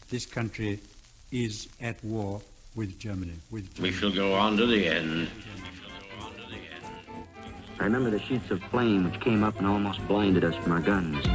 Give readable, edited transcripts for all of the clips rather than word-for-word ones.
this country is at war with Germany. We shall go on to the end. I remember the sheets of flame which came up and almost blinded us from our guns.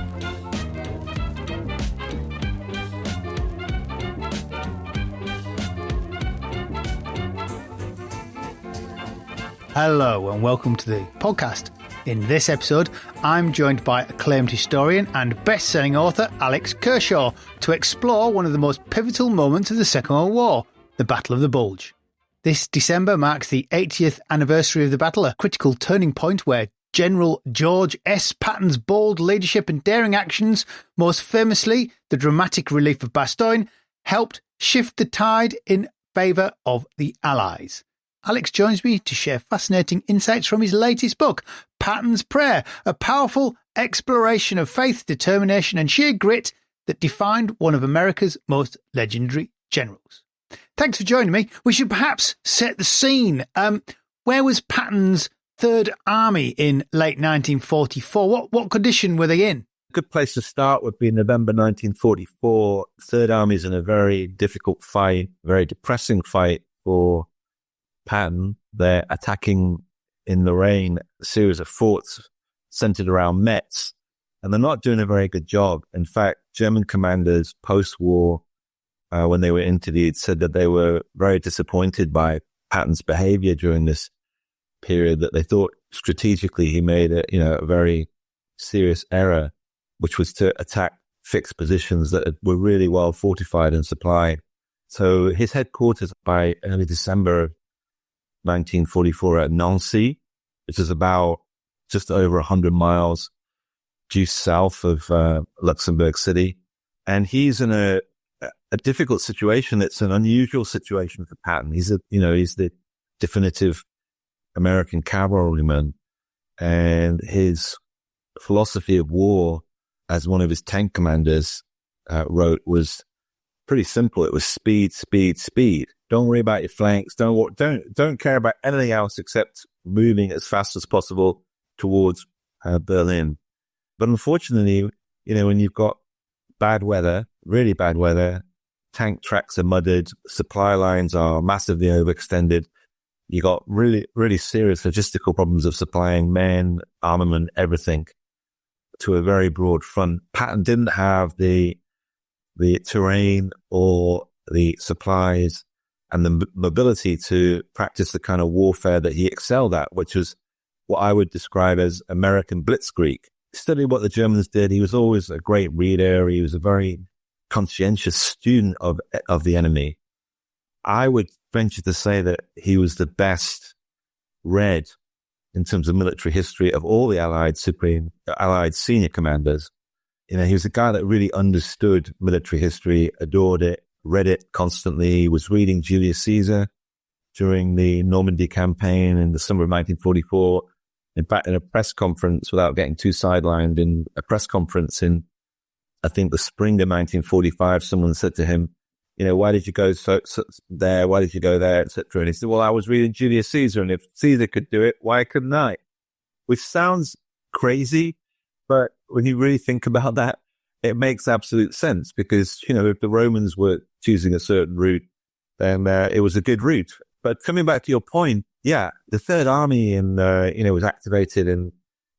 Hello and welcome to the podcast. In this episode, I'm joined by acclaimed historian and best-selling author Alex Kershaw to explore one of the most pivotal moments of the Second World War, the Battle of the Bulge. This December marks the 80th anniversary of the battle, a critical turning point where General George S. Patton's bold leadership and daring actions, most famously the dramatic relief of Bastogne, helped shift the tide in favour of the Allies. Alex joins me to share fascinating insights from his latest book, Patton's Prayer, a powerful exploration of faith, determination and sheer grit that defined one of America's most legendary generals. Thanks for joining me. We should perhaps set the scene. Where was Patton's Third Army in late 1944? What condition were they in? A good place to start would be November 1944. Third Army's in a very difficult fight, very depressing fight for Patton. They're attacking in Lorraine a series of forts centered around Metz, and they're not doing a very good job. In fact, German commanders post-war, when they were interviewed, said that they were very disappointed by Patton's behavior during this period, that they thought strategically he made a very serious error, which was to attack fixed positions that were really well fortified and supplied. So his headquarters by early December of 1944 at Nancy, which is about just over 100 miles due south of Luxembourg City. And he's in a difficult situation. It's an unusual situation for Patton. He's the definitive American cavalryman, and his philosophy of war, as one of his tank commanders wrote, was pretty simple. It was speed, speed, speed. Don't worry about your flanks. Don't care about anything else except moving as fast as possible towards Berlin. But unfortunately, when you've got bad weather, really bad weather, tank tracks are muddied, supply lines are massively overextended. You got really, really serious logistical problems of supplying men, armament, everything to a very broad front. Patton didn't have the terrain or the supplies and the mobility to practice the kind of warfare that he excelled at, which was what I would describe as American blitzkrieg. Study what the Germans did. He was always a great reader. He was a very conscientious student of the enemy. I would venture to say that he was the best read in terms of military history of all the Allied senior commanders. He was a guy that really understood military history, adored it, read it constantly, was reading Julius Caesar during the Normandy campaign in the summer of 1944. In fact, in a press conference, without getting too sidelined, in a press conference in, I think, the spring of 1945, someone said to him, why did you go so there? Why did you go there, etc.? And he said, well, I was reading Julius Caesar, and if Caesar could do it, why couldn't I? Which sounds crazy, but when you really think about that, it makes absolute sense, because, if the Romans were choosing a certain route, then it was a good route. But coming back to your point, yeah, the Third Army was activated in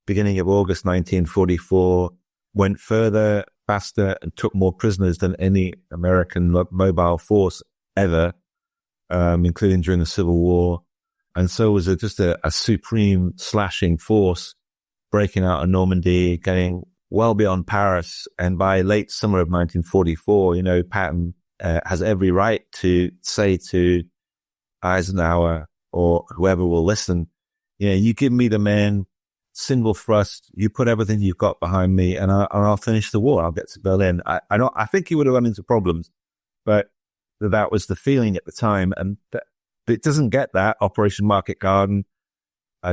beginning of August 1944, went further, faster, and took more prisoners than any American mobile force ever, including during the Civil War. And so was just a supreme slashing force breaking out of Normandy, getting well beyond Paris. And by late summer of 1944, Patton has every right to say to Eisenhower or whoever will listen, you give me the men, single thrust, you put everything you've got behind me, and I'll finish the war. I'll get to Berlin. I think he would have run into problems, but that was the feeling at the time. And it doesn't get that. Operation Market Garden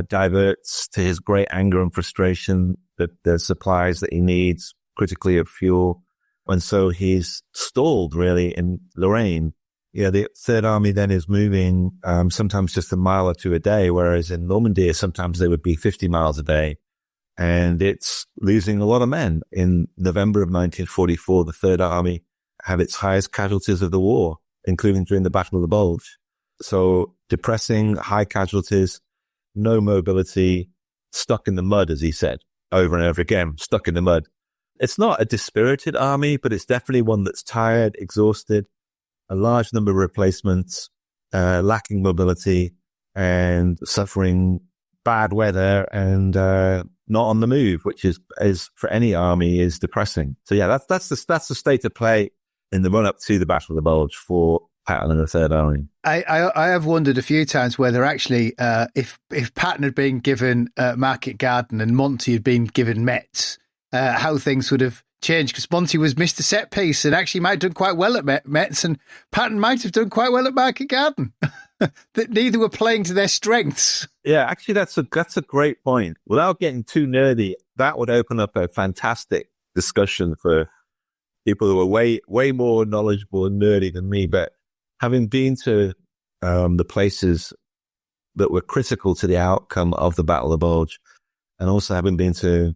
diverts to his great anger and frustration that the supplies that he needs, critically of fuel. And so he's stalled really in Lorraine. The Third Army then is moving sometimes just a mile or two a day, whereas in Normandy, sometimes they would be 50 miles a day. And it's losing a lot of men. In November of 1944, the Third Army had its highest casualties of the war, including during the Battle of the Bulge. So depressing, high casualties, no mobility, stuck in the mud, as he said, over and over again, stuck in the mud. It's not a dispirited army, but it's definitely one that's tired, exhausted, a large number of replacements, lacking mobility, and suffering bad weather and not on the move, which is for any army is depressing. So yeah, that's the state of play in the run up to the Battle of the Bulge for Patton and the Third Army. I have wondered a few times whether actually if Patton had been given Market Garden and Monty had been given Metz, how things would have changed, because Monty was Mr. Set Piece and actually might have done quite well at Metz, and Patton might have done quite well at Market Garden. That neither were playing to their strengths. Yeah, actually, that's a great point. Without getting too nerdy, that would open up a fantastic discussion for people who are way more knowledgeable and nerdy than me. But having been to the places that were critical to the outcome of the Battle of the Bulge, and also having been to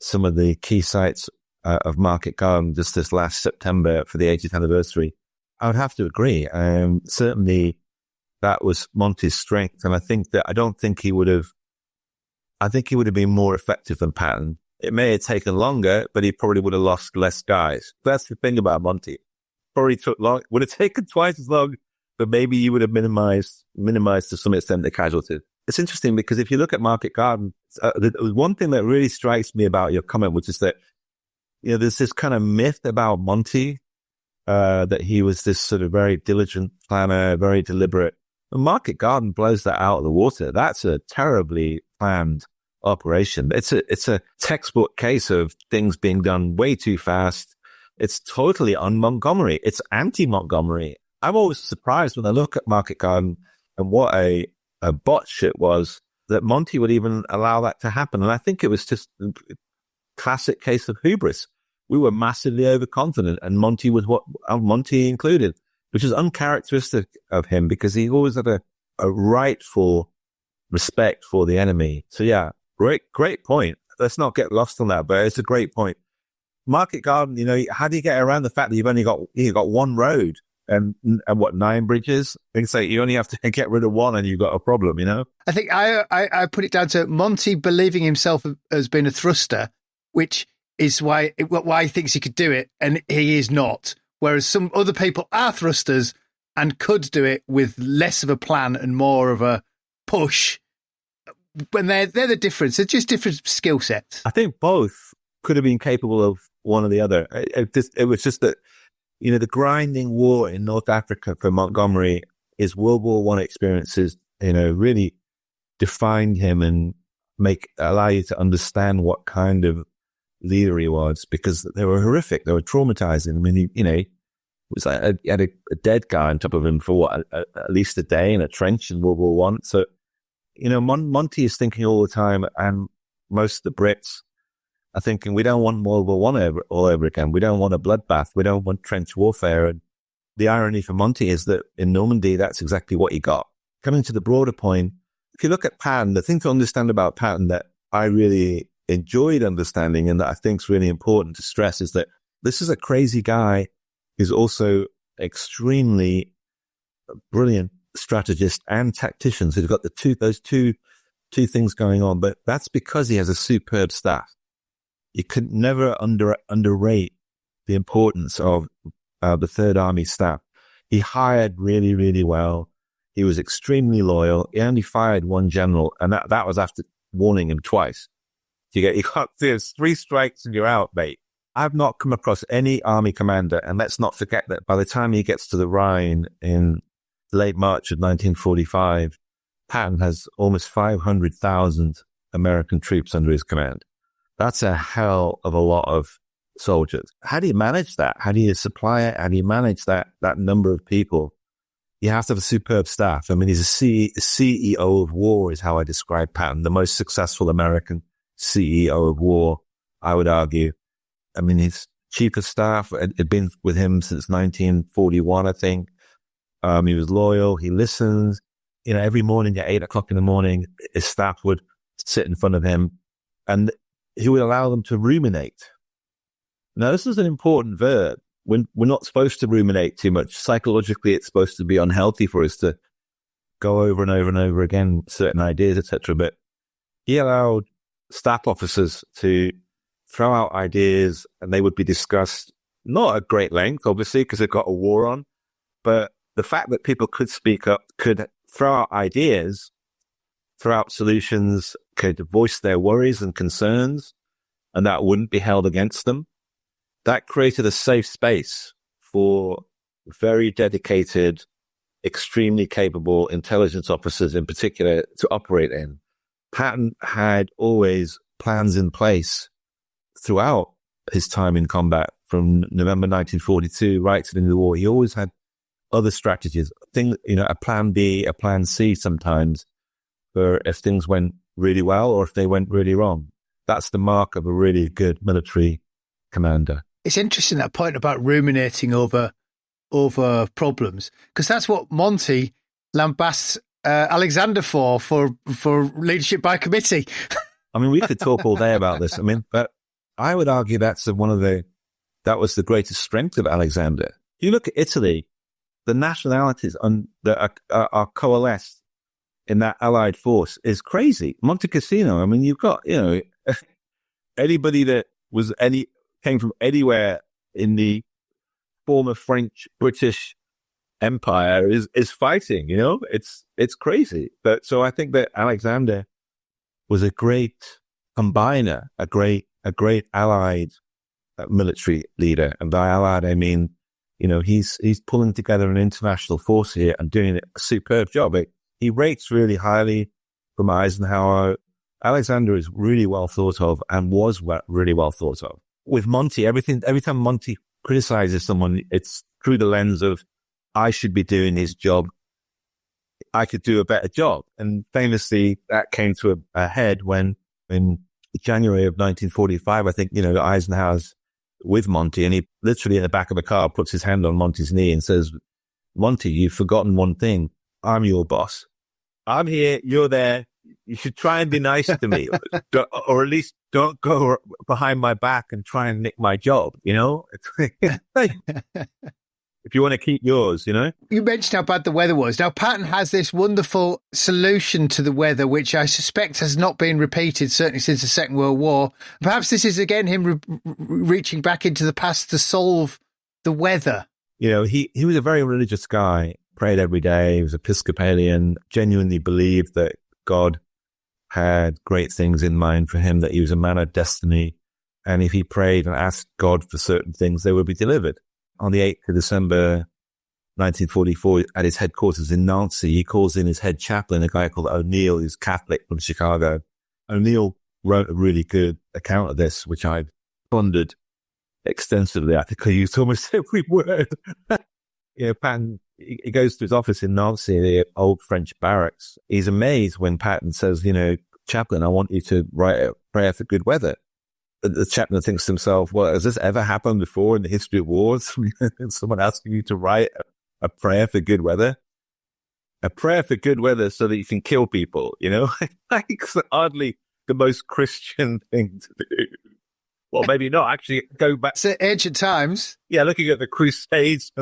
some of the key sites of Market Garden just this last September for the 80th anniversary, I would have to agree. Certainly, that was Monty's strength, and I think he would have been more effective than Patton. It may have taken longer, but he probably would have lost less guys. That's the thing about Monty. Probably took long, would have taken twice as long, but maybe you would have minimized to some extent the casualties. It's interesting because if you look at Market Garden, there's one thing that really strikes me about your comment, which is that, there's this kind of myth about Monty, that he was this sort of very diligent planner, very deliberate. And Market Garden blows that out of the water. That's a terribly planned operation. It's a textbook case of things being done way too fast. It's totally un-Montgomery. It's anti-Montgomery. I'm always surprised when I look at Market Garden and what a botch it was that Monty would even allow that to happen. And I think it was just a classic case of hubris. We were massively overconfident, and Monty included, which is uncharacteristic of him because he always had a rightful respect for the enemy. So yeah, great point. Let's not get lost on that, but it's a great point. Market Garden, how do you get around the fact that you've got one road and 9 bridges? And say you only have to get rid of one and you've got a problem, I think I put it down to Monty believing himself as being a thruster, which is why he thinks he could do it, and he is not. Whereas some other people are thrusters and could do it with less of a plan and more of a push. When they're the difference. They're just different skill sets. I think both could have been capable of one or the other. It was just that, the grinding war in North Africa for Montgomery, his World War I experiences, really defined him and allow you to understand what kind of leader he was, because they were horrific. They were traumatizing. I mean, he was like, he had a dead guy on top of him for at least a day in a trench in World War I. So, Monty is thinking all the time, and most of the Brits are thinking, we don't want World War I all over again. We don't want a bloodbath. We don't want trench warfare. And the irony for Monty is that in Normandy, that's exactly what he got. Coming to the broader point, if you look at Patton, the thing to understand about Patton that I really enjoyed understanding and that I think is really important to stress is that this is a crazy guy who's also extremely brilliant strategist and tactician. So he's got those two things going on, but that's because he has a superb staff. You could never underrate the importance of the Third Army staff. He hired really, really well. He was extremely loyal. He only fired one general, and that was after warning him twice. You got there's 3 strikes and you're out, mate. I've not come across any army commander, and let's not forget that by the time he gets to the Rhine in late March of 1945, Patton has almost 500,000 American troops under his command. That's a hell of a lot of soldiers. How do you manage that? How do you supply it? How do you manage that number of people? You have to have a superb staff. I mean, he's a CEO of war is how I describe Patton, the most successful American CEO of war, I would argue. I mean, his chief of staff had been with him since 1941, I think. He was loyal. He listened. Every morning at 8 o'clock in the morning, his staff would sit in front of him and he would allow them to ruminate. Now, this is an important verb. we're not supposed to ruminate too much. Psychologically, it's supposed to be unhealthy for us to go over and over and over again certain ideas, etc. But he allowed staff officers to throw out ideas, and they would be discussed, not at great length, obviously, because they've got a war on, but the fact that people could speak up, could throw out ideas, throw out solutions, could voice their worries and concerns, and that wouldn't be held against them. That created a safe space for very dedicated, extremely capable intelligence officers in particular to operate in. Patton had always plans in place throughout his time in combat from November 1942 right to the end of the war. He always had other strategies, things, a plan B, a plan C sometimes, for if things went really well or if they went really wrong. That's the mark of a really good military commander. It's interesting, that point about ruminating over problems, because that's what Monty lambasts Alexander for leadership by committee. I mean, we could talk all day about this. I mean, but I would argue that was the greatest strength of Alexander. You look at Italy, the nationalities that are coalesced in that allied force is crazy. Monte Cassino, I mean, you've got, anybody that came from anywhere in the former French British Empire is fighting, it's crazy. But so I think that Alexander was a great combiner, a great allied military leader. And by allied, I mean, he's pulling together an international force here and doing a superb job. He rates really highly from Eisenhower. Alexander is really well thought of and was really well thought of. With Monty, every time Monty criticizes someone, it's through the lens of, I should be doing his job. I could do a better job. And famously, that came to a head when in January of 1945, I think, Eisenhower's with Monty, and he literally in the back of a car puts his hand on Monty's knee and says, Monty, you've forgotten one thing. I'm your boss. I'm here. You're there. You should try and be nice to me, or at least don't go behind my back and try and nick my job, if you want to keep yours, You mentioned how bad the weather was. Now, Patton has this wonderful solution to the weather, which I suspect has not been repeated, certainly since the Second World War. Perhaps this is, again, him reaching back into the past to solve the weather. He was a very religious guy, prayed every day. He was Episcopalian, genuinely believed that God had great things in mind for him, that he was a man of destiny. And if he prayed and asked God for certain things, they would be delivered. On the 8th of December, 1944, at his headquarters in Nancy, he calls in his head chaplain, a guy called O'Neill, who's Catholic from Chicago. O'Neill wrote a really good account of this, which I've pondered extensively. I think I used almost every word. Patton, he goes to his office in Nancy, the old French barracks. He's amazed when Patton says, chaplain, I want you to write a prayer for good weather. The chaplain thinks to himself, well, has this ever happened before in the history of wars? Someone asking you to write a prayer for good weather? A prayer for good weather so that you can kill people, It's hardly the most Christian thing to do. Well, maybe not. Actually, go back. It's ancient times. Yeah, looking at the Crusades.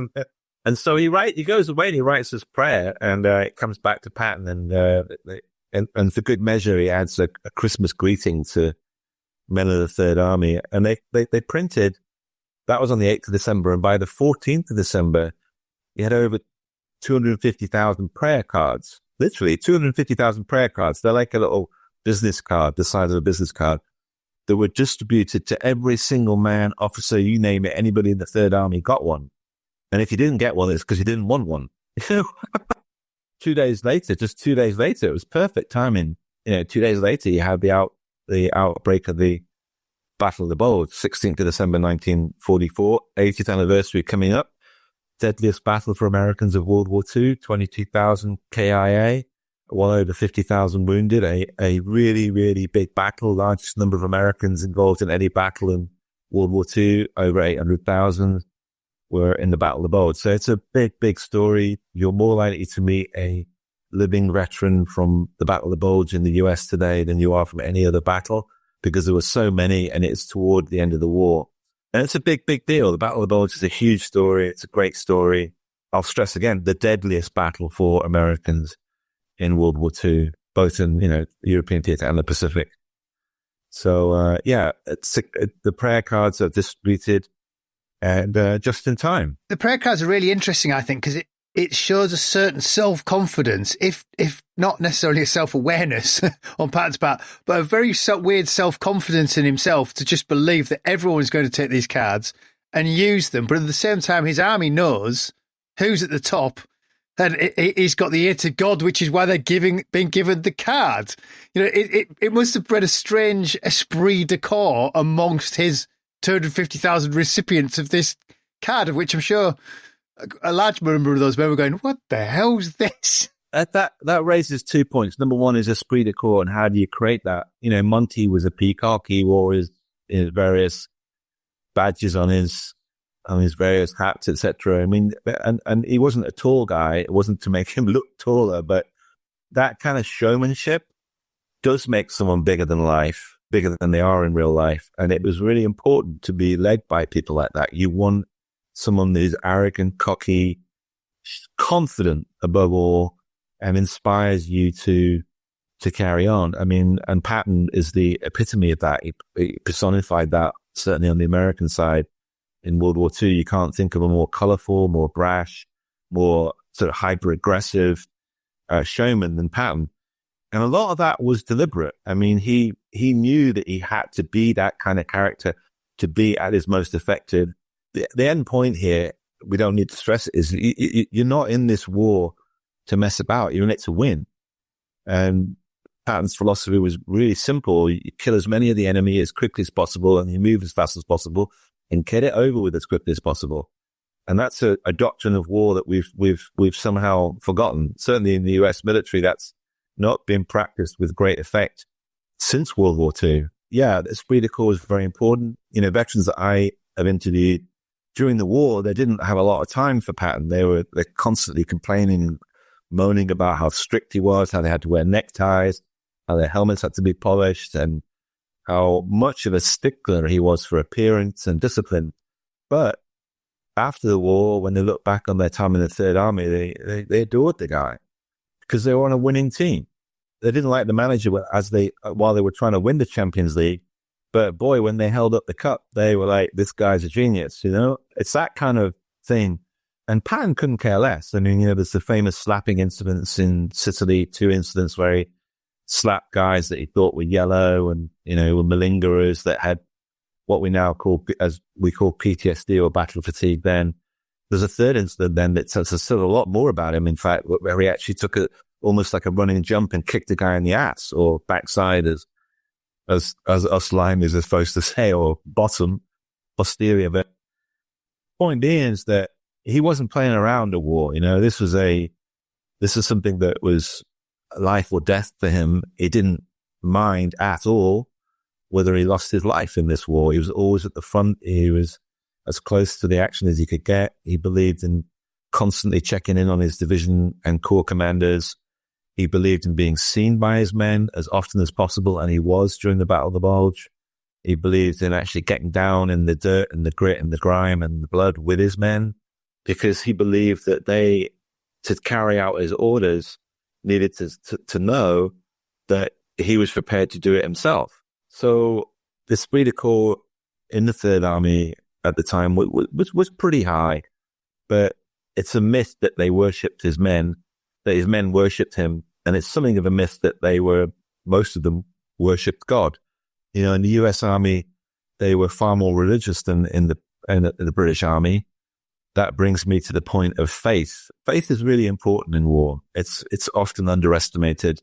And so he goes away and he writes this prayer, and it comes back to Patton, and for good measure, he adds a Christmas greeting to men of the Third Army. And they printed, that was on the 8th of December. And by the 14th of December, he had over 250,000 prayer cards, literally 250,000 prayer cards. They're like a little business card, the size of a business card, that were distributed to every single man, officer, you name it. Anybody in the Third Army got one. And if you didn't get one, it's because you didn't want one. 2 days later, it was perfect timing. 2 days later, you had the outbreak of the Battle of the Bulge, 16th of December, 1944, 80th anniversary coming up. Deadliest battle for Americans of World War II, 22,000 KIA, well over 50,000 wounded, a really, really big battle, largest number of Americans involved in any battle in World War II, over 800,000 were in the Battle of the Bulge. So it's a big, big story. You're more likely to meet a living veteran from the Battle of the Bulge in the US today than you are from any other battle, because there were so many, and it's toward the end of the war. And it's a big, big deal. The Battle of the Bulge is a huge story. It's a great story. I'll stress again, the deadliest battle for Americans in World War II, both in, the European theater and the Pacific. So, the prayer cards are distributed and just in time. The prayer cards are really interesting, I think, because it shows a certain self-confidence, if not necessarily a self-awareness on Patton's part, but a very weird self-confidence in himself to just believe that everyone's going to take these cards and use them. But at the same time, his army knows who's at the top, and he's got the ear to God, which is why they're being given the card. It must have bred a strange esprit de corps amongst his 250,000 recipients of this card, of which I'm sure a large number of those men were going, what the hell's this? That raises 2 points. Number one is esprit de corps, and how do you create that? Monty was a peacock. He wore his various badges on his various hats, etc. I mean, and he wasn't a tall guy. It wasn't to make him look taller, but that kind of showmanship does make someone bigger than life, bigger than they are in real life. And it was really important to be led by people like that. You want someone who's arrogant, cocky, confident above all, and inspires you to carry on. I mean, and Patton is the epitome of that. He personified that, certainly on the American side. In World War II, you can't think of a more colorful, more brash, more sort of hyper-aggressive showman than Patton. And a lot of that was deliberate. I mean, he knew that he had to be that kind of character to be at his most effective. The end point here, we don't need to stress it, is you're not in this war to mess about. You're in it to win. And Patton's philosophy was really simple. You kill as many of the enemy as quickly as possible, and you move as fast as possible, and get it over with as quickly as possible. And that's a doctrine of war that we've somehow forgotten. Certainly in the US military, that's not been practiced with great effect since World War II. Yeah, the esprit de corps is very important. Veterans that I have interviewed during the war, they didn't have a lot of time for Patton. They're constantly complaining, moaning about how strict he was, how they had to wear neckties, how their helmets had to be polished, and how much of a stickler he was for appearance and discipline. But after the war, when they look back on their time in the Third Army, they adored the guy because they were on a winning team. They didn't like the manager while they were trying to win the Champions League. But boy, when they held up the cup, they were like, this guy's a genius, It's that kind of thing. And Patton couldn't care less. I mean, there's the famous slapping incidents in Sicily, 2 incidents where he slapped guys that he thought were yellow and, were malingerers that had what we now call, as we call PTSD or battle fatigue. Then there's a third incident then that says a lot more about him. In fact, where he actually took almost like a running jump and kicked a guy in the ass or backside as us linemen are supposed to say, or bottom, posterior. But point being is that he wasn't playing around a war. This is something that was life or death for him. He didn't mind at all whether he lost his life in this war. He was always at the front. He was as close to the action as he could get. He believed in constantly checking in on his division and corps commanders. He believed in being seen by his men as often as possible, and he was during the Battle of the Bulge. He believed in actually getting down in the dirt and the grit and the grime and the blood with his men, because he believed that they, to carry out his orders, needed to know that he was prepared to do it himself. So the esprit de corps in the Third Army at the time was pretty high, but it's a myth that they worshipped his men, that his men worshipped him, and it's something of a myth that most of them worshipped God. In the US Army, they were far more religious than in the British Army. That brings me to the point of faith. Faith is really important in war. It's often underestimated.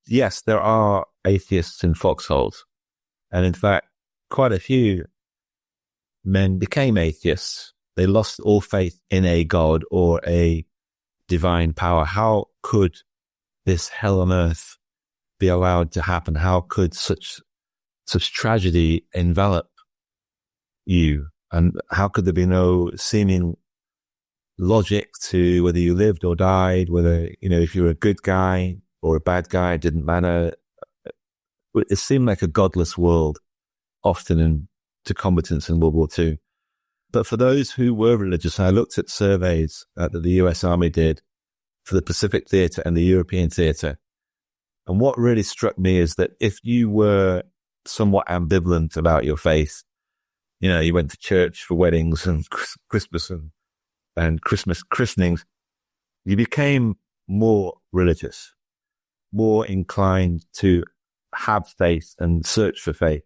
Yes, there are atheists in foxholes. And in fact, quite a few men became atheists. They lost all faith in a God or a divine power. How could this hell on earth be allowed to happen? How could such tragedy envelop you? And how could there be no seeming logic to whether you lived or died, whether, if you're a good guy or a bad guy, it didn't matter. It seemed like a godless world often in to combatants in World War II. But for those who were religious, I looked at surveys that the US Army did for the Pacific Theater and the European Theater. And what really struck me is that if you were somewhat ambivalent about your faith, you know, you went to church for weddings and Christmas and Christmas christenings, you became more religious, more inclined to have faith and search for faith.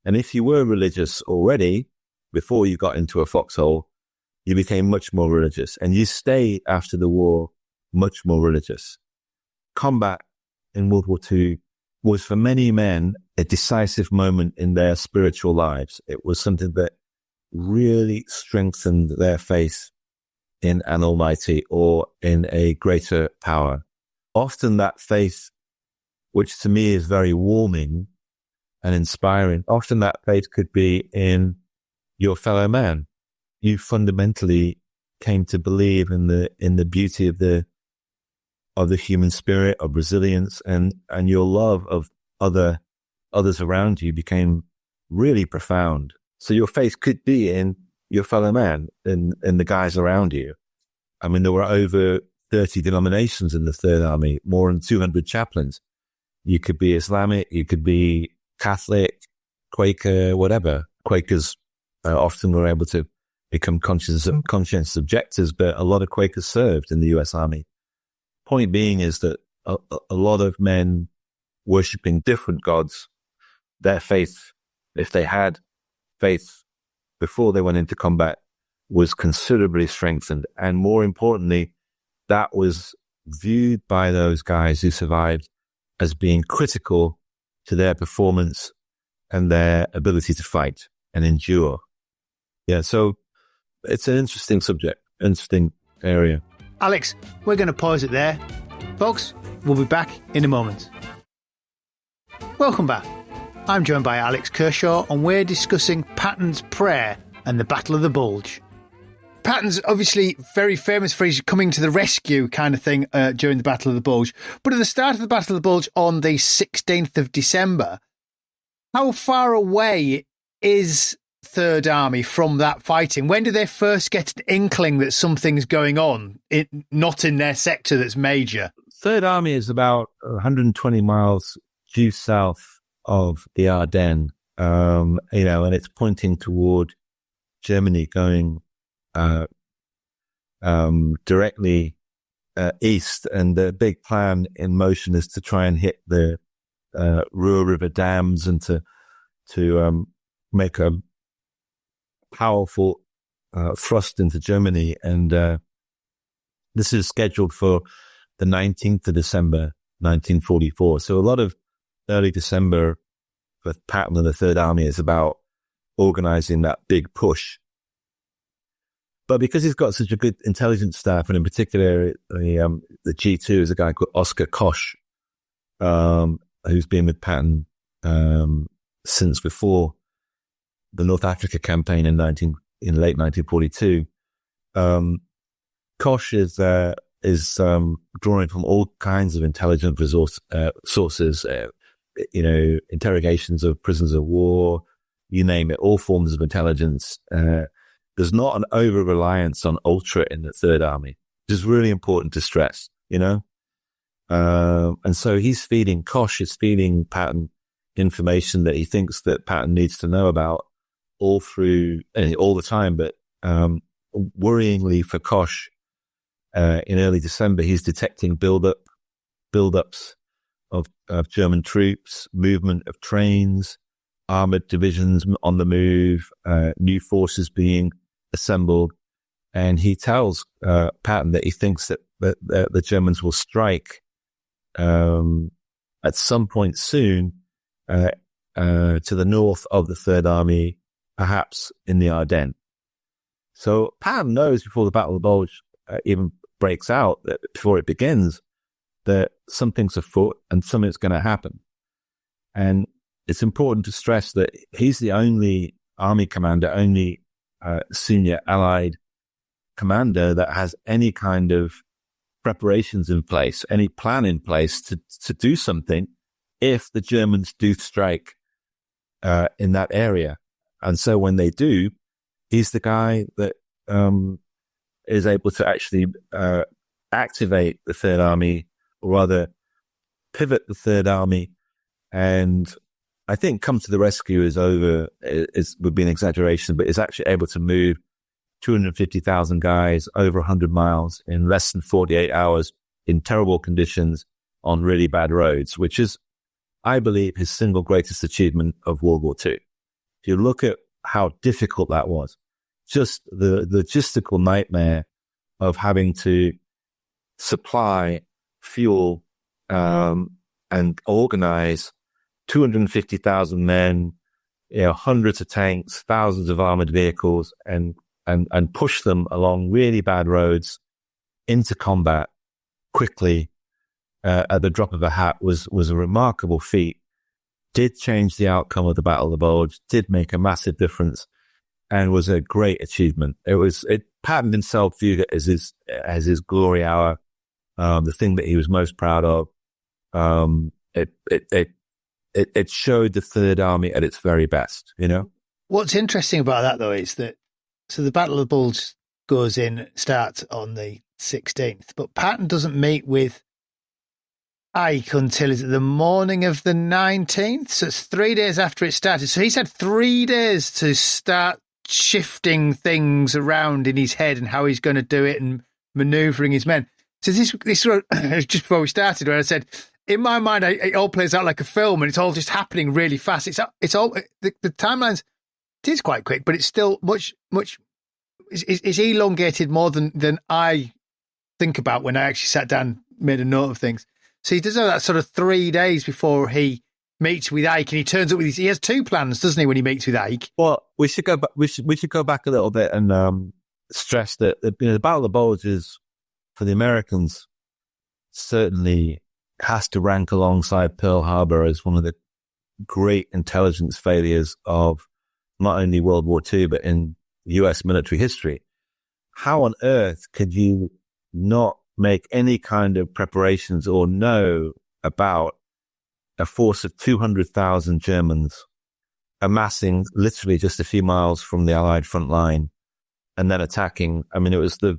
And if you were religious already, before you got into a foxhole, you became much more religious. And you stay after the war much more religious. Combat in World War II was for many men a decisive moment in their spiritual lives. It was something that really strengthened their faith in an almighty or in a greater power. Often that faith, which to me is very warming and inspiring, often that faith could be in your fellow man. You fundamentally came to believe in the beauty of the human spirit, of resilience, and your love of others around you became really profound. So your faith could be in your fellow man, in the guys around you. I mean, there were over 30 denominations in the Third Army, more than 200 chaplains. You could be Islamic, you could be Catholic, Quaker, whatever. Quakers often were able to become conscientious objectors, but a lot of Quakers served in the US Army. Point being is that a lot of men worshipping different gods, their faith, if they had faith before they went into combat, was considerably strengthened. And more importantly, that was viewed by those guys who survived as being critical to their performance and their ability to fight and endure. Yeah, so it's an interesting subject, interesting area. Alex, we're going to pause it there. Folks, we'll be back in a moment. Welcome back. I'm joined by Alex Kershaw and we're discussing Patton's prayer and the Battle of the Bulge. Patton's obviously very famous for his coming to the rescue kind of thing during the Battle of the Bulge. But at the start of the Battle of the Bulge on the 16th of December, how far away is Third Army from that fighting? When do they first get an inkling that something's going on, not in their sector that's major? Third Army is about 120 miles due south of the Ardennes, and it's pointing toward Germany, going directly east. And the big plan in motion is to try and hit the Ruhr River dams and to make a powerful thrust into Germany. And this is scheduled for the 19th of December, 1944. So a lot of early December for Patton and the Third Army is about organizing that big push. But because he's got such a good intelligence staff, and in particular the G2 is a guy called Oscar Kosch, who's been with Patton since before the North Africa campaign in late 1942. Kosch is drawing from all kinds of intelligence sources, interrogations of prisoners of war, you name it, all forms of intelligence. There's not an over-reliance on ultra in the Third Army, which is really important to stress, and so Kosch is feeding Patton information that he thinks that Patton needs to know about all the time. But worryingly for Kosch, in early December, he's detecting build-ups of German troops, movement of trains, armored divisions on the move, new forces being assembled. And he tells Patton that he thinks that the Germans will strike at some point soon to the north of the Third Army, perhaps in the Ardennes. So Patton knows before the Battle of the Bulge even breaks out, that before it begins, that something's afoot and something's going to happen. And it's important to stress that he's the only army commander, only senior Allied commander that has any kind of preparations in place, any plan in place to do something if the Germans do strike in that area. And so when they do, he's the guy that is able to actually activate the Third Army, or rather pivot the Third Army, and I think come to the rescue would be an exaggeration, but is actually able to move 250,000 guys over 100 miles in less than 48 hours in terrible conditions on really bad roads, which is, I believe, his single greatest achievement of World War II. If you look at how difficult that was, just the logistical nightmare of having to supply fuel and organize 250,000 men, hundreds of tanks, thousands of armored vehicles, and push them along really bad roads into combat quickly at the drop of a hat was a remarkable feat. Did change the outcome of the Battle of the Bulge, did make a massive difference, and was a great achievement. Patton himself viewed it as his glory hour, the thing that he was most proud of. It showed the Third Army at its very best, What's interesting about that, though, is that the Battle of the Bulge starts on the 16th, but Patton doesn't meet with Ike until the morning of the 19th. So it's 3 days after it started. So he's had 3 days to start shifting things around in his head and how he's going to do it and manoeuvring his men. So this just before we started, where I said, in my mind, it all plays out like a film, and it's all just happening really fast. It's all the timelines. It is quite quick, but it's still much is elongated more than I think about when I actually sat down, made a note of things. So he does have that sort of 3 days before he meets with Ike, and he turns up with he has two plans, doesn't he, when he meets with Ike? Well, we should go back. We should go back a little bit and stress that the Battle of the Bulge is, for the Americans, certainly has to rank alongside Pearl Harbor as one of the great intelligence failures of not only World War II, but in U.S. military history. How on earth could you not make any kind of preparations or know about a force of 200,000 Germans amassing literally just a few miles from the Allied front line and then attacking? I mean, it was the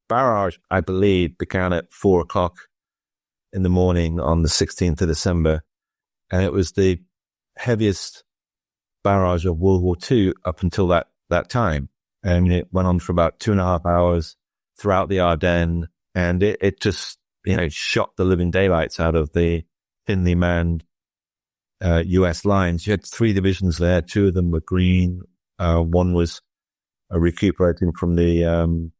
barrage, I believe, began at 4:00 in the morning on the 16th of December, and it was the heaviest barrage of World War II up until that time. And it went on for about 2.5 hours throughout the Ardennes, and it just, shot the living daylights out of the thinly manned U.S. lines. You had 3 divisions there. 2 of them were green. One was recuperating from the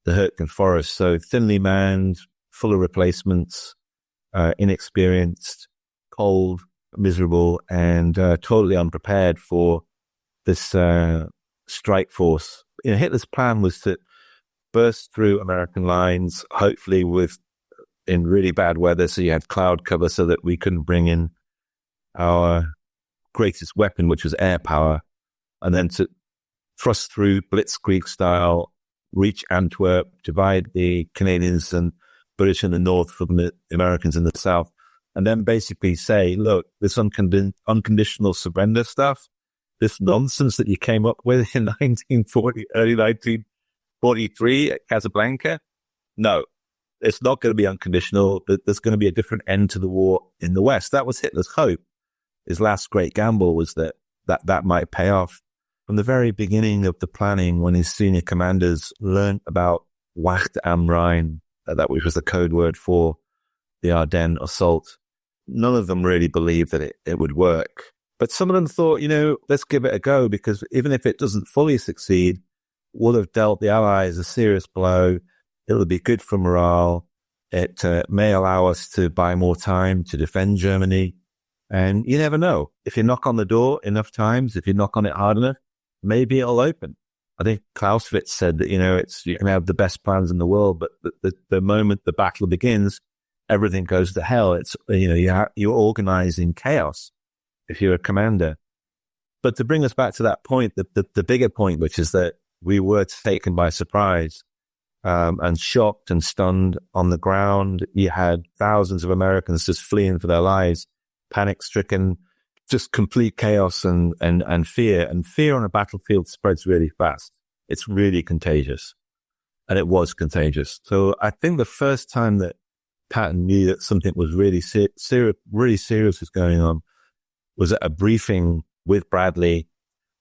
Hurtgen Forest. So thinly manned, full of replacements, inexperienced, cold, miserable, and totally unprepared for this strike force. Hitler's plan was to burst through American lines, hopefully in really bad weather, so you had cloud cover so that we couldn't bring in our greatest weapon, which was air power, and then to thrust through blitzkrieg style, reach Antwerp, divide the Canadians and British in the north from the Americans in the south, and then basically say, look, this unconditional surrender stuff, this nonsense that you came up with in 1940, early 1943 at Casablanca, no, it's not going to be unconditional. There's going to be a different end to the war in the West. That was Hitler's hope. His last great gamble was that might pay off. From the very beginning of the planning, when his senior commanders learned about Wacht am Rhein, that which was the code word for the Ardennes assault, none of them really believed that it would work. But some of them thought, let's give it a go, because even if it doesn't fully succeed, we'll have dealt the Allies a serious blow. It'll be good for morale. It may allow us to buy more time to defend Germany. And you never know. If you knock on the door enough times, if you knock on it hard enough, maybe it'll open. I think Clausewitz said that, you can have the best plans in the world, but the moment the battle begins, everything goes to hell. It's, you're organizing chaos if you're a commander. But to bring us back to that point, the bigger point, which is that we were taken by surprise, and shocked and stunned on the ground. You had thousands of Americans just fleeing for their lives, panic-stricken, just complete chaos and fear. And fear on a battlefield spreads really fast. It's really contagious. And it was contagious. So I think the first time that Patton knew that something was really serious was going on was at a briefing with Bradley,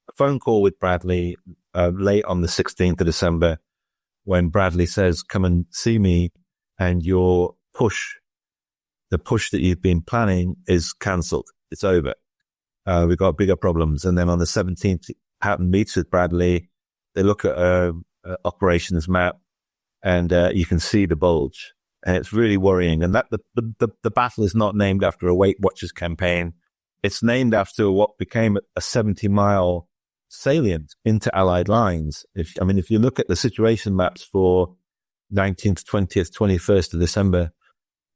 a phone call with Bradley late on the 16th of December, when Bradley says, come and see me, and the push that you've been planning is cancelled. It's over. We've got bigger problems. And then on the 17th, Patton meets with Bradley. They look at a operations map, and you can see the Bulge. And it's really worrying. And that the battle is not named after a Weight Watchers campaign. It's named after what became a 70-mile salient into Allied lines. If you look at the situation maps for 19th, 20th, 21st of December,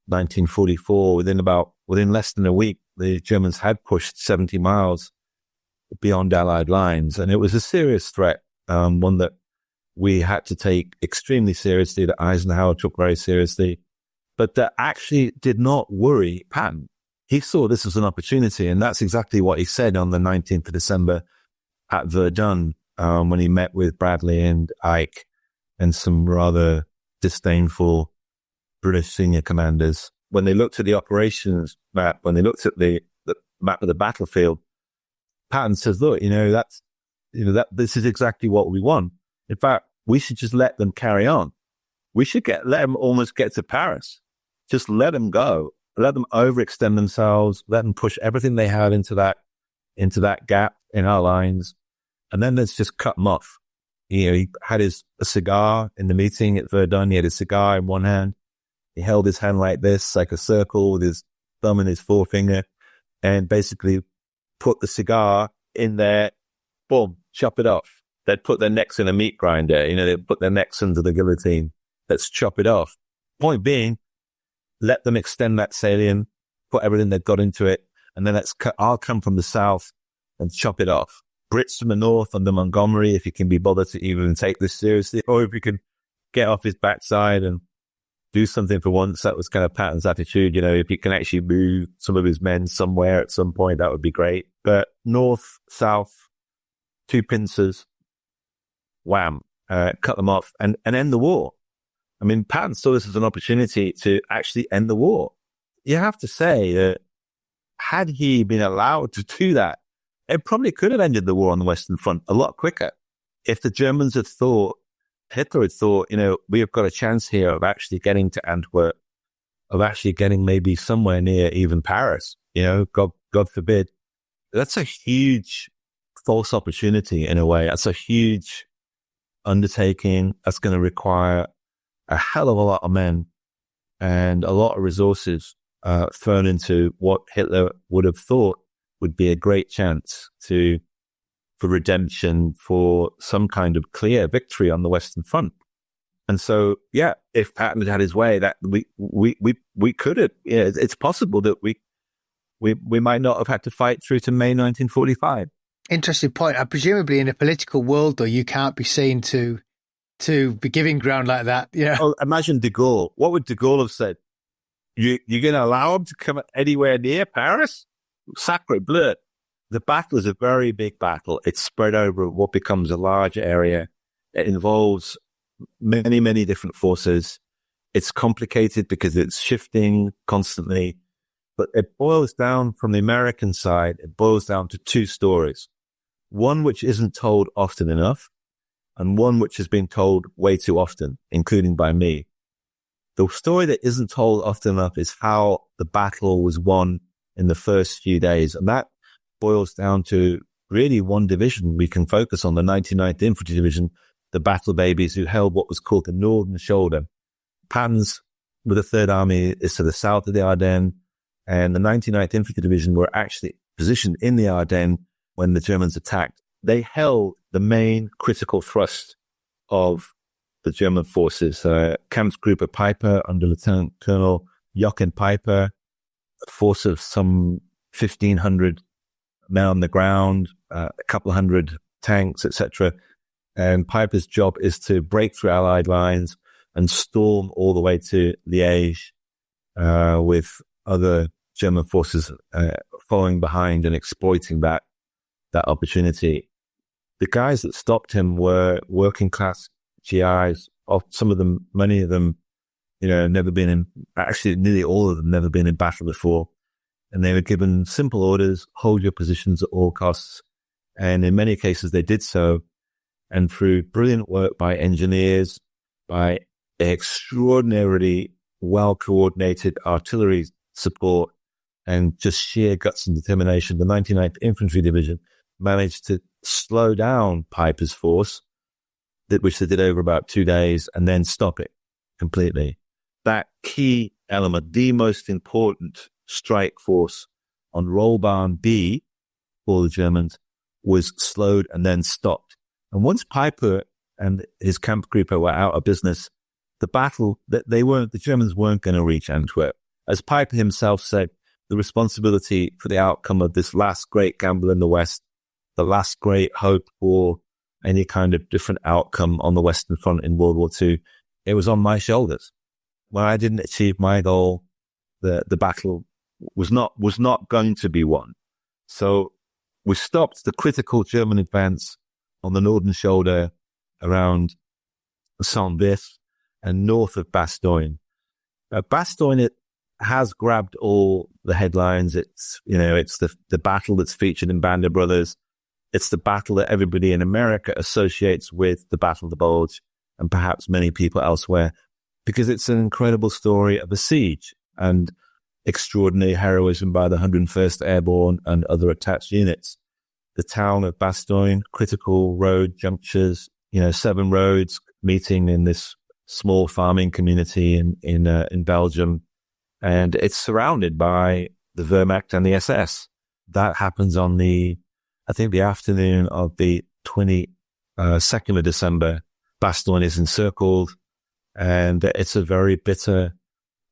1944, within less than a week, the Germans had pushed 70 miles beyond Allied lines. And it was a serious threat, one that we had to take extremely seriously, that Eisenhower took very seriously, but that actually did not worry Patton. He saw this as an opportunity, and that's exactly what he said on the 19th of December at Verdun, when he met with Bradley and Ike and some rather disdainful British senior commanders. When they looked at the operations map, when they looked at the map of the battlefield, Patton says, look, this is exactly what we want. In fact, we should just let them carry on. We should let them almost get to Paris. Just let them go. Let them overextend themselves. Let them push everything they have into that gap in our lines. And then let's just cut them off. He had a cigar in the meeting at Verdun. He had a cigar in one hand. He held his hand like this, like a circle, with his thumb and his forefinger, and basically put the cigar in there, boom, chop it off. They'd put their necks in a meat grinder. They'd put their necks under the guillotine. Let's chop it off. Point being, let them extend that salient, put everything they've got into it, and then I'll come from the south and chop it off. Brits from the north under Montgomery, if you can be bothered to even take this seriously, or if you can get off his backside and do something for once. That was kind of Patton's attitude. If he can actually move some of his men somewhere at some point, that would be great. But north, south, two pincers, wham, cut them off and end the war. Patton saw this as an opportunity to actually end the war. You have to say that had he been allowed to do that, it probably could have ended the war on the Western Front a lot quicker. If the Germans had thought, Hitler had thought, we have got a chance here of actually getting to Antwerp, of actually getting maybe somewhere near even Paris, God forbid. That's a huge false opportunity in a way. That's a huge undertaking. That's going to require a hell of a lot of men and a lot of resources thrown into what Hitler would have thought would be a great chance for redemption, for some kind of clear victory on the Western Front. And so, yeah, if Patton had had his way, that we could have. It's possible that we might not have had to fight through to May 1945. Interesting point. Presumably, in a political world, though, you can't be seen to be giving ground like that. Oh, imagine de Gaulle. What would de Gaulle have said? You're going to allow him to come anywhere near Paris? Sacre bleu. The battle is a very big battle. It's spread over what becomes a large area. It involves many, many different forces. It's complicated because it's shifting constantly. But it boils down, from the American side, it boils down to two stories. One which isn't told often enough, and one which has been told way too often, including by me. The story that isn't told often enough is how the battle was won in the first few days. And that boils down to really one division. We can focus on the 99th Infantry Division, the battle babies who held what was called the Northern Shoulder. Patton's with the Third Army is to the south of the Ardennes, and the 99th Infantry Division were actually positioned in the Ardennes when the Germans attacked. They held the main critical thrust of the German forces. Kampfgruppe Piper under Lieutenant Colonel Jochen Piper, a force of some 1,500 men on the ground, a couple of hundred tanks, etc. And Piper's job is to break through Allied lines and storm all the way to Liège with other German forces following behind and exploiting that opportunity. The guys that stopped him were working class GIs. Some of them, many of them, never been in, actually nearly all of them never been in battle before. And they were given simple orders: hold your positions at all costs. And in many cases they did so. And through brilliant work by engineers, by extraordinarily well-coordinated artillery support, and just sheer guts and determination, the 99th Infantry Division managed to slow down Piper's force, which they did over about 2 days, and then stop it completely. That key element, the most important strike force on Rollbahn B for the Germans, was slowed and then stopped. And once Piper and his Kampfgruppe were out of business, the Germans weren't going to reach Antwerp. As Piper himself said, the responsibility for the outcome of this last great gamble in the West, the last great hope for any kind of different outcome on the Western Front in World War II, it was on my shoulders. When I didn't achieve my goal, the battle was not going to be won. So we stopped the critical German advance on the northern shoulder around Saint-Vith and north of Bastogne. Bastogne, it has grabbed all the headlines. It's the battle that's featured in Band of Brothers. It's the battle that everybody in America associates with the Battle of the Bulge, and perhaps many people elsewhere, because it's an incredible story of a siege and extraordinary heroism by the 101st Airborne and other attached units. The town of Bastogne, critical road junctures, 7 roads meeting in this small farming community in Belgium. And it's surrounded by the Wehrmacht and the SS. That happens on the afternoon of the 22nd of December. Bastogne is encircled, and it's a very bitter,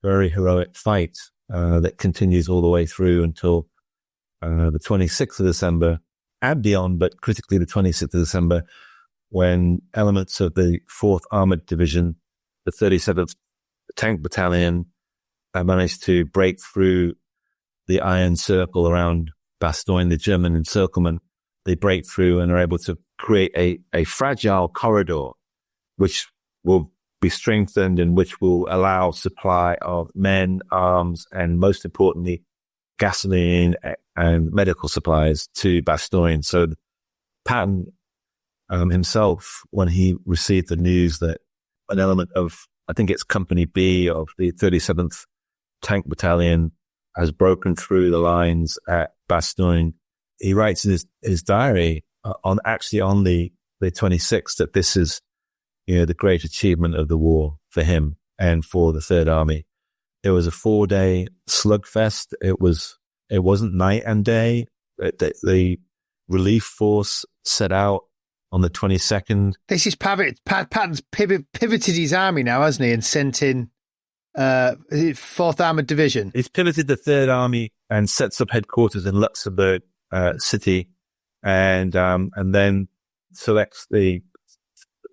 very heroic fight that continues all the way through until the 26th of December and beyond, but critically the 26th of December, when elements of the 4th Armoured Division, the 37th Tank Battalion, managed to break through the iron circle around Bastogne, the German encirclement. They break through and are able to create a fragile corridor, which will be strengthened and which will allow supply of men, arms, and most importantly, gasoline and medical supplies to Bastogne. So Patton himself, when he received the news that an element of, I think it's Company B of the 37th Tank Battalion has broken through the lines at Bastogne, he writes in his diary on the 26th that this is, the great achievement of the war for him and for the Third Army. It was a 4-day slugfest. It wasn't night and day. The relief force set out on the 22nd. This is Patton's pivoted his army now, hasn't he, and sent in 4th Armoured Division. He's pivoted the Third Army and sets up headquarters in Luxembourg City, and then selects the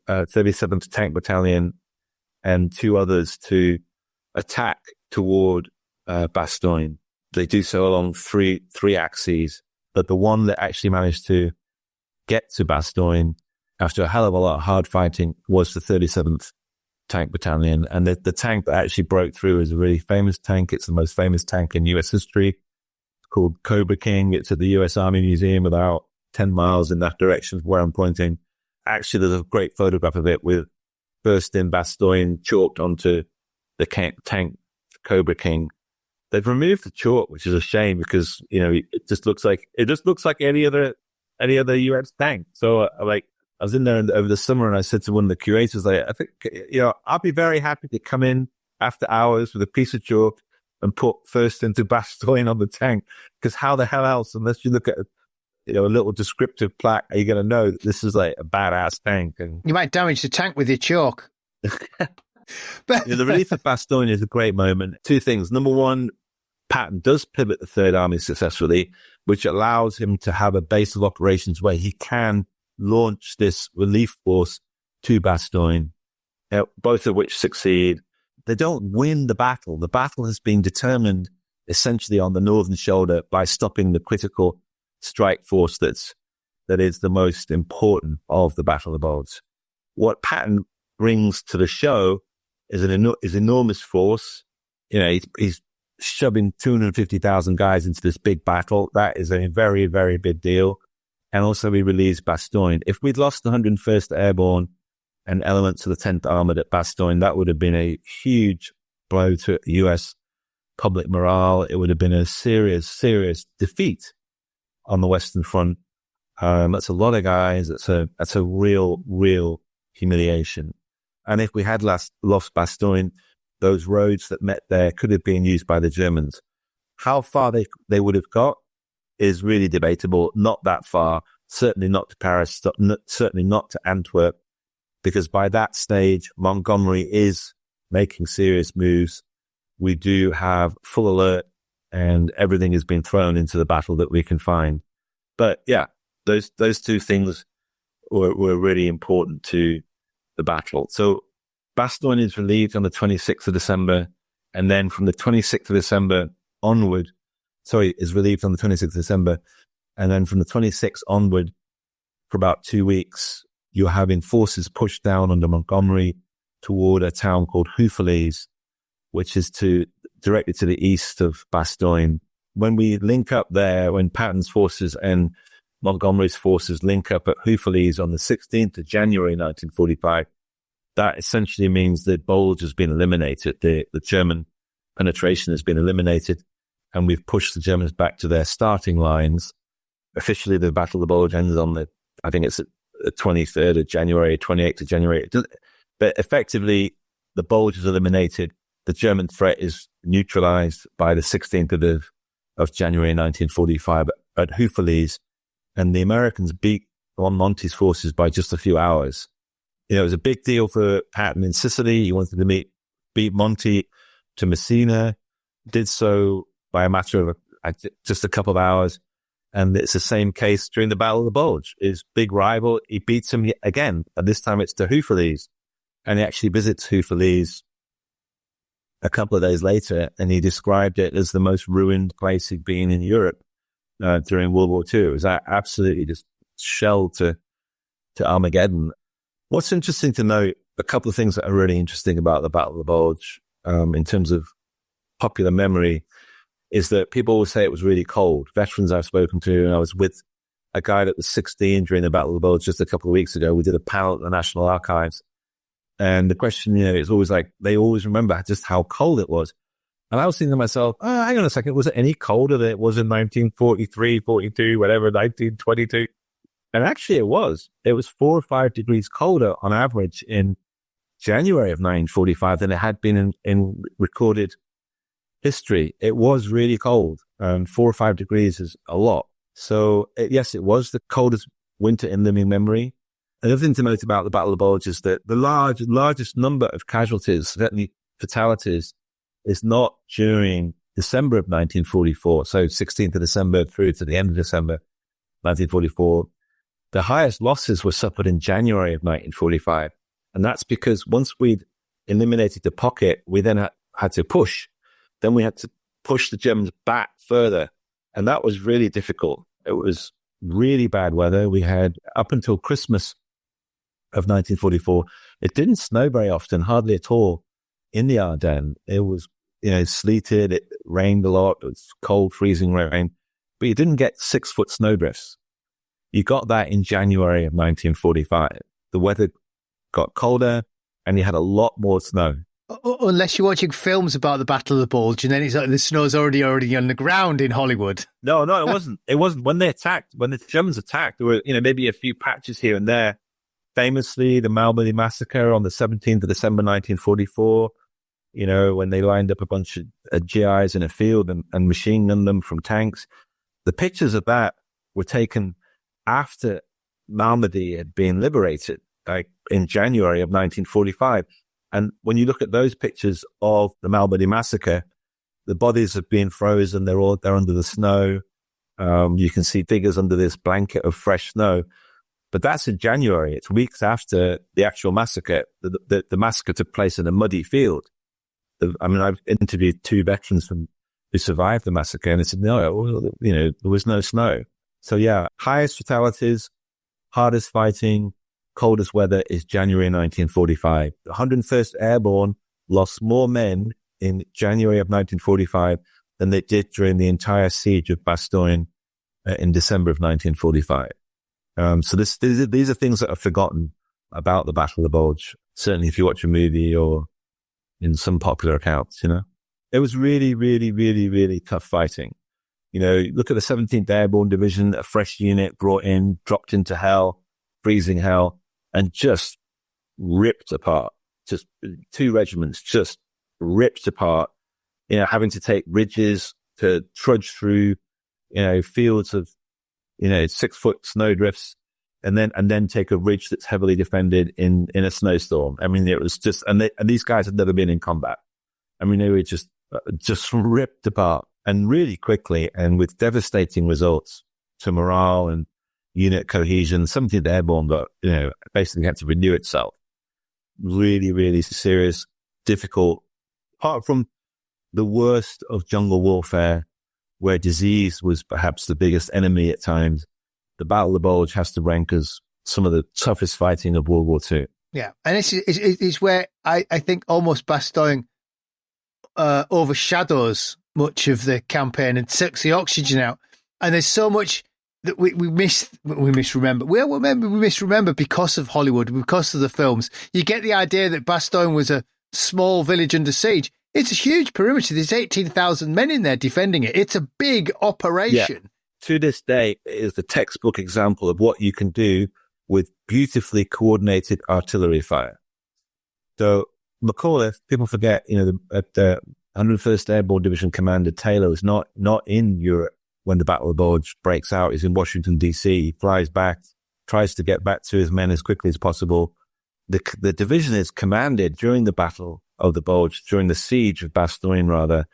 37th Tank Battalion and 2 others to attack toward Bastogne. They do so along three axes, but the one that actually managed to get to Bastogne after a hell of a lot of hard fighting was the 37th Tank Battalion. And the tank that actually broke through is a really famous tank. It's the most famous tank in U.S. history. It's called Cobra King. It's at the U.S. Army Museum about 10 miles in that direction where I'm pointing. Actually, there's a great photograph of it with first in Bastogne chalked onto the tank Cobra King. They've removed the chalk, which is a shame because, it just looks like any other US tank. So I was in there over the summer and I said to one of the curators, I think, I'd be very happy to come in after hours with a piece of chalk and put first into Bastogne on the tank, because how the hell else, unless you look at a little descriptive plaque, are you going to know that this is like a badass tank? And you might damage the tank with your chalk. But the relief of Bastogne is a great moment. 2 things. Number one, Patton does pivot the Third Army successfully, which allows him to have a base of operations where he can launch this relief force to Bastogne, both of which succeed. They don't win the battle. The battle has been determined essentially on the northern shoulder by stopping the critical strike force that is the most important of the Battle of the Bulge. What Patton brings to the show is is enormous force. He's shoving 250,000 guys into this big battle. That is a very, very big deal. And also he relieves Bastogne. If we'd lost the 101st Airborne and elements of the 10th Armored at Bastogne, that would have been a huge blow to U.S. public morale. It would have been a serious, serious defeat on the Western Front. That's a lot of guys. That's a real, real humiliation. And if we had lost Bastogne, those roads that met there could have been used by the Germans. How far they would have got is really debatable. Not that far. Certainly not to Paris. Certainly not to Antwerp, because by that stage, Montgomery is making serious moves. We do have full alert, and everything has been thrown into the battle that we can find. But yeah, those two things were really important to the battle. So Bastogne is relieved on the 26th of December, and then from the 26th of December onward, is relieved on the 26th of December, and then from the 26th onward, for about 2 weeks, you're having forces pushed down under Montgomery toward a town called Houffalize, which is directly to the east of Bastogne. When we link up there, when Patton's forces and Montgomery's forces link up at Houffalize on the 16th of January 1945, that essentially means that Bulge has been eliminated. The German penetration has been eliminated, and we've pushed the Germans back to their starting lines. Officially, the Battle of the Bulge ends on the 23rd of January, 28th of January. But effectively, the Bulge is eliminated. The German threat is neutralized by the 16th of January 1945 at Houffalize, and the Americans beat Monty's forces by just a few hours. It was a big deal for Patton in Sicily. He wanted to beat Monty to Messina, did so by a matter of just a couple of hours. And it's the same case during the Battle of the Bulge. His big rival, he beats him again, and this time it's to Houffalize. And he actually visits Houffalize a couple of days later, and he described it as the most ruined place he'd been in Europe during World War II. It was absolutely just shelled to Armageddon. What's interesting to note, a couple of things that are really interesting about the Battle of the Bulge in terms of popular memory, is that people always say it was really cold. Veterans I've spoken to, and I was with a guy that was 16 during the Battle of the Bulge just a couple of weeks ago. We did a panel at the National Archives. And the question, is always like, they always remember just how cold it was. And I was thinking to myself, hang on a second, was it any colder than it was in 1943, 42, whatever, 1922? And actually it was. It was 4 or 5 degrees colder on average in January of 1945 than it had been in recorded history. It was really cold. 4 or 5 degrees is a lot. So yes, it was the coldest winter in living memory. Another thing to note about the Battle of the Bulge is that the largest number of casualties, certainly fatalities, is not during December of 1944. So 16th of December through to the end of December 1944. The highest losses were suffered in January of 1945. And that's because once we'd eliminated the pocket, we then had to push. Then we had to push the Germans back further. And that was really difficult. It was really bad weather. We had, up until Christmas of 1944, it didn't snow very often, hardly at all in the Ardennes. It was, sleeted, it rained a lot, it was cold, freezing rain, but you didn't get 6-foot snowdrifts. You got that in January of 1945. The weather got colder and you had a lot more snow. Unless you're watching films about the Battle of the Bulge, and then it's like the snow's already on the ground in Hollywood. No, it wasn't. It wasn't. When the Germans attacked, there were, maybe a few patches here and there. Famously, the Montgomery massacre on the 17th of December, 1944, when they lined up a bunch of GIs in a field and machine gunned them from tanks. The pictures of that were taken after Malmedy had been liberated, like in January of 1945. And when you look at those pictures of the Malmedy massacre, the bodies have been frozen. They're under the snow. You can see figures under this blanket of fresh snow. But that's in January. It's weeks after the actual massacre. The massacre took place in a muddy field. I've interviewed 2 veterans from who survived the massacre, and they said, no, well, there was no snow. So yeah, highest fatalities, hardest fighting, coldest weather is January 1945. The 101st Airborne lost more men in January of 1945 than they did during the entire siege of Bastogne in December of 1945. So these are things that are forgotten about the Battle of the Bulge. Certainly if you watch a movie or in some popular accounts, It was really, really, really, really tough fighting. Look at the 17th Airborne Division, a fresh unit brought in, dropped into hell, freezing hell, and just ripped apart. Just 2 regiments just ripped apart, having to take ridges to trudge through, fields of, 6-foot snowdrifts and then take a ridge that's heavily defended in a snowstorm. I mean, it was just, and these guys had never been in combat. I mean, they were just ripped apart and really quickly and with devastating results to morale and unit cohesion. 17th Airborne got, basically had to renew itself. Really, really serious, difficult, apart from the worst of jungle warfare, where disease was perhaps the biggest enemy at times. The Battle of the Bulge has to rank as some of the toughest fighting of World War II. Yeah. And it's where I think almost Bastogne overshadows much of the campaign and sucks the oxygen out. And there's so much that we misremember. We misremember because of Hollywood, because of the films. You get the idea that Bastogne was a small village under siege. It's a huge perimeter. There's 18,000 men in there defending it. It's a big operation. Yeah. To this day, it is the textbook example of what you can do with beautifully coordinated artillery fire. So McAuliffe, people forget, the 101st Airborne Division Commander Taylor was not in Europe when the Battle of the Bulge breaks out. He's in Washington, D.C. He flies back, tries to get back to his men as quickly as possible. The division is commanded during the Battle of the Bulge, during the siege of Bastogne, rather,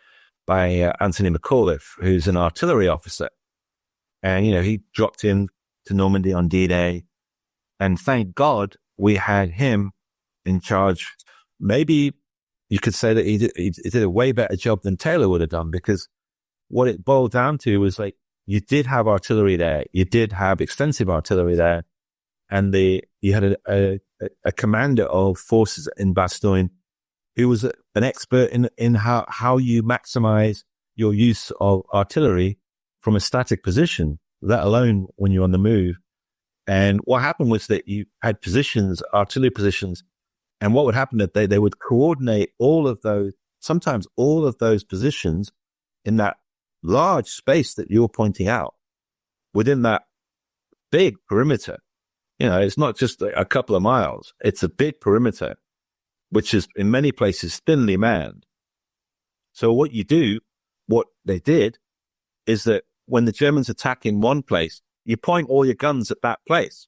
by Anthony McAuliffe, who's an artillery officer. And, he dropped in to Normandy on D-Day. And thank God we had him in charge. Maybe you could say that he did a way better job than Taylor would have done, because what it boiled down to was like, you did have artillery there. You did have extensive artillery there. And you had a commander of forces in Bastogne who was an expert in how you maximize your use of artillery from a static position, let alone when you're on the move. And what happened was that you had positions, artillery positions, and what would happen is they would coordinate sometimes all of those positions in that large space that you're pointing out within that big perimeter. It's not just a couple of miles. It's a big perimeter, which is in many places thinly manned. So what they did is that when the Germans attack in one place, you point all your guns at that place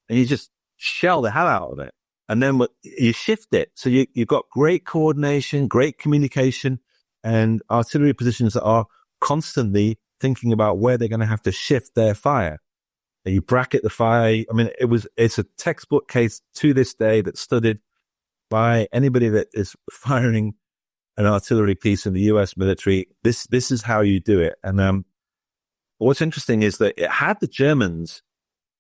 and you just shell the hell out of it. And then you shift it. So you've got great coordination, great communication, and artillery positions that are constantly thinking about where they're going to have to shift their fire. And you bracket the fire. I mean, it's a textbook case to this day that's studied by anybody that is firing an artillery piece in the US military. This is how you do it. And what's interesting is that it had the Germans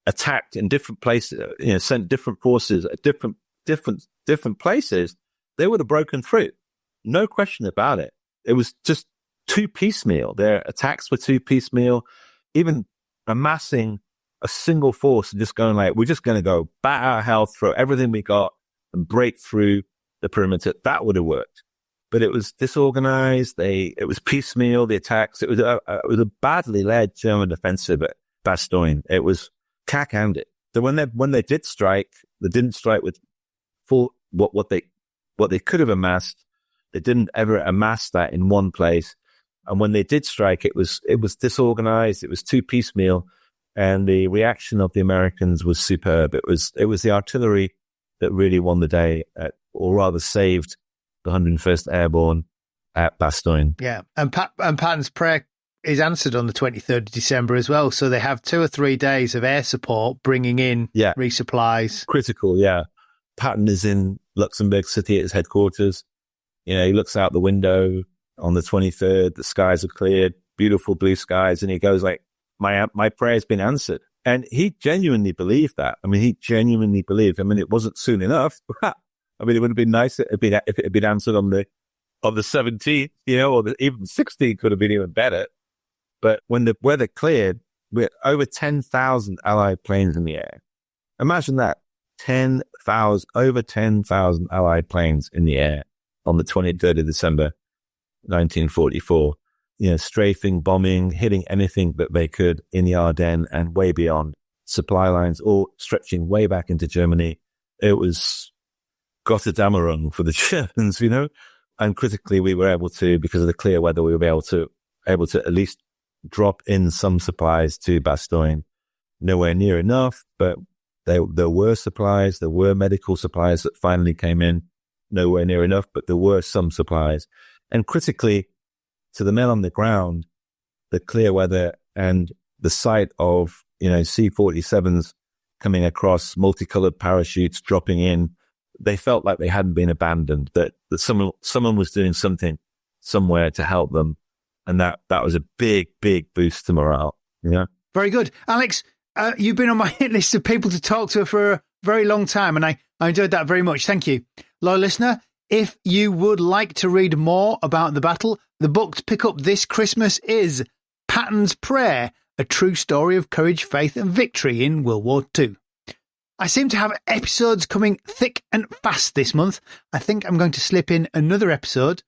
attacked in different places, sent different forces at different places, they would have broken through. No question about it. It was just too piecemeal. Their attacks were too piecemeal. Even amassing a single force and just going like, we're just going to go bat our hell, throw everything we got and break through the perimeter. That would have worked. But it was disorganized. It was piecemeal, the attacks. It was a badly led German offensive at Bastogne. It was cack-handed. So when they did strike, they didn't strike with full what they could have amassed. They didn't ever amass that in one place. And when they did strike, it was disorganized. It was too piecemeal, and the reaction of the Americans was superb. It was the artillery that really won the day, or rather saved the 101st Airborne at Bastogne. Yeah, and Patton's prayer is answered on the 23rd of December as well. So they have 2 or 3 days of air support bringing in resupplies. Critical, yeah. Patton is in Luxembourg City at his headquarters. He looks out the window on the 23rd, the skies are cleared, beautiful blue skies. And he goes like, my prayer's been answered. And he genuinely believed that. I mean, he genuinely believed. I mean, it wasn't soon enough. I mean, it would have been nice if it had been answered on the 17th, or even 16th could have been even better. But when the weather cleared, we had over 10,000 Allied planes in the air. Imagine that. Over 10,000 Allied planes in the air on the 23rd of December, 1944. Strafing, bombing, hitting anything that they could in the Ardennes and way beyond. Supply lines all stretching way back into Germany. It was Gotterdammerung for the Germans, And critically, we were able to, because of the clear weather, we were able to at least drop in some supplies to Bastogne. Nowhere near enough, but there were supplies. There were medical supplies that finally came in. Nowhere near enough, but there were some supplies. And critically, to the men on the ground, the clear weather and the sight of, C-47s coming across, multicolored parachutes dropping in, they felt like they hadn't been abandoned, that someone was doing something somewhere to help them. And that was a big, big boost to morale. Very good. Alex, you've been on my hit list of people to talk to for a very long time, and I enjoyed that very much. Thank you. Loyal listener, if you would like to read more about the battle, the book to pick up this Christmas is Patton's Prayer, a true story of courage, faith and victory in World War II. I seem to have episodes coming thick and fast this month. I think I'm going to slip in another episode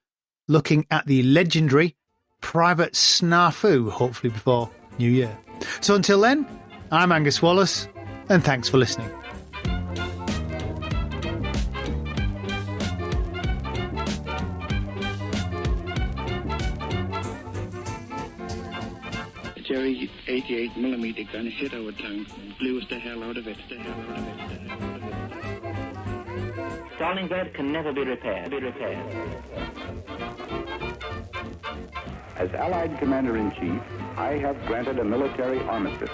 looking at the legendary Private Snafu, hopefully before New Year. So until then, I'm Angus Wallace, and thanks for listening. Jerry 88mm gun hit our tank, blew us the hell out of it. Stalingrad can never be repaired. As Allied Commander-in-Chief, I have granted a military armistice.